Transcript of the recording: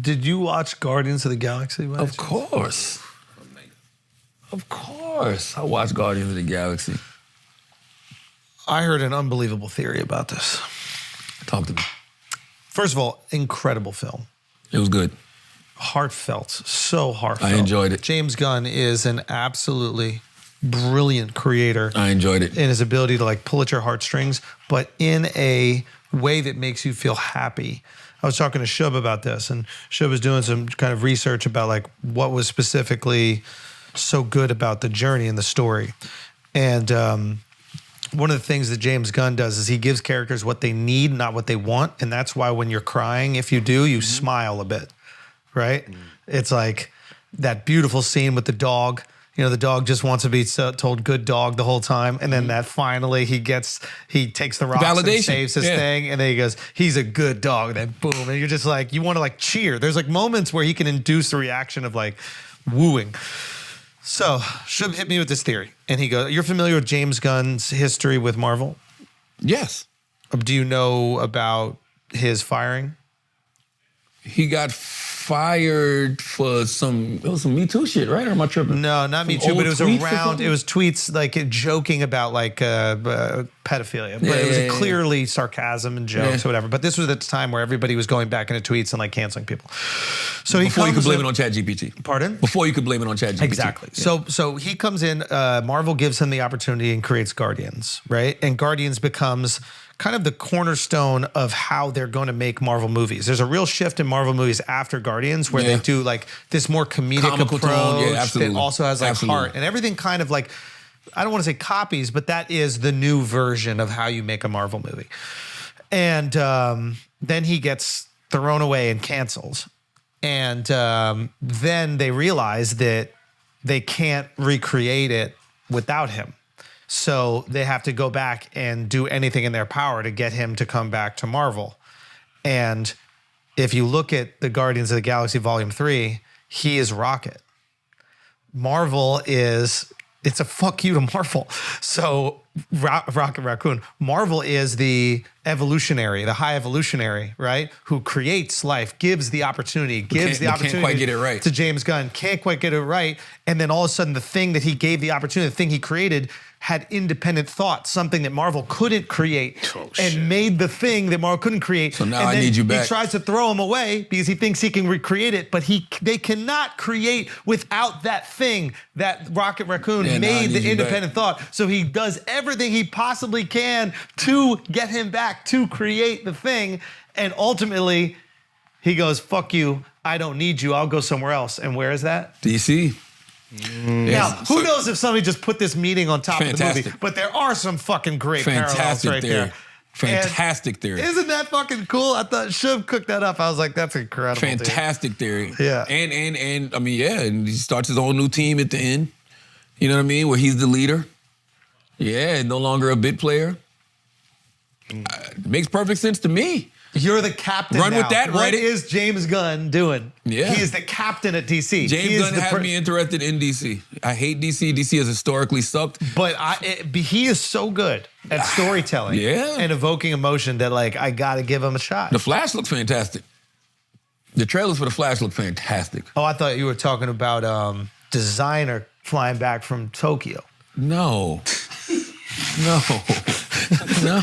Did you watch Guardians of the Galaxy? Of course. Of course. I watched Guardians of the Galaxy. I heard an unbelievable theory about this. Talk to me. First of all, incredible film. It was good. Heartfelt, so heartfelt. I enjoyed it. James Gunn is an absolutely brilliant creator. I enjoyed it. In his ability to like pull at your heartstrings, but in a way that makes you feel happy. I was talking to Shub about this, and Shub was doing some kind of research about like what was specifically so good about the journey and the story. And one of the things that James Gunn does is he gives characters what they need, not what they want. And that's why when you're crying, if you do, you smile a bit, right? It's like that beautiful scene with the dog. You know, the dog just wants to be told good dog the whole time. And then that finally he takes the rocks Validation. and saves his thing. And then he goes, he's a good dog. And then boom. And you're just like, you want to like cheer. There's like moments where he can induce the reaction of like wooing. So Shub hit me with this theory. And he goes, you're familiar with James Gunn's history with Marvel? Yes. Do you know about his firing? He got fired for some Me Too shit, right? Or am I tripping? No, not Me Too, but it was around, it was tweets like joking about like pedophilia. But it was clearly sarcasm and jokes or whatever. But this was at the time where everybody was going back into tweets and like canceling people. So Before you could blame it on ChatGPT. Pardon? Before you could blame it on ChatGPT. Exactly. Yeah. So he comes in, Marvel gives him the opportunity and creates Guardians, right? And Guardians becomes kind of the cornerstone of how they're going to make Marvel movies. There's a real shift in Marvel movies after Guardians where they do like this more comedic approach that also has like heart and everything kind of like, I don't want to say copies, but that is the new version of how you make a Marvel movie. And then he gets thrown away and cancels. And then they realize that they can't recreate it without him. So they have to go back and do anything in their power to get him to come back to Marvel. And if you look at the Guardians of the Galaxy Volume 3, he is Rocket. Marvel is, it's a fuck you to Marvel. So Rocket Raccoon. Marvel is the evolutionary, the high evolutionary, right? Who creates life, gives the opportunity, gives the opportunity can't quite get it right. to James Gunn, can't quite get it right. And then all of a sudden the thing that he gave the opportunity, the thing he created had independent thought, something that Marvel couldn't create and made the thing that Marvel couldn't create. So now I need you back. He tries to throw him away because he thinks he can recreate it, but they cannot create without that thing that Rocket Raccoon made the independent thought. So he does everything he possibly can to get him back to create the thing. And ultimately he goes, fuck you, I don't need you, I'll go somewhere else. And where is that? DC. Now, who knows if somebody just put this meeting on top of the movie, but there are some fucking great parallels right there. Fantastic theory. Isn't that fucking cool? I thought Shiv cooked that up. I was like, that's incredible. Fantastic theory. Yeah. And I mean, and he starts his own new team at the end. You know what I mean? Where he's the leader. Yeah, no longer a bit player. It makes perfect sense to me. You're the captain Run now. with that, What is James Gunn doing? Yeah. He is the captain at DC. James Gunn has me interested in DC. I hate DC. DC has historically sucked. But he is so good at storytelling and evoking emotion that like I gotta give him a shot. The Flash looks fantastic. The trailers for The Flash look fantastic. Oh, I thought you were talking about Designer flying back from Tokyo. No. No. No.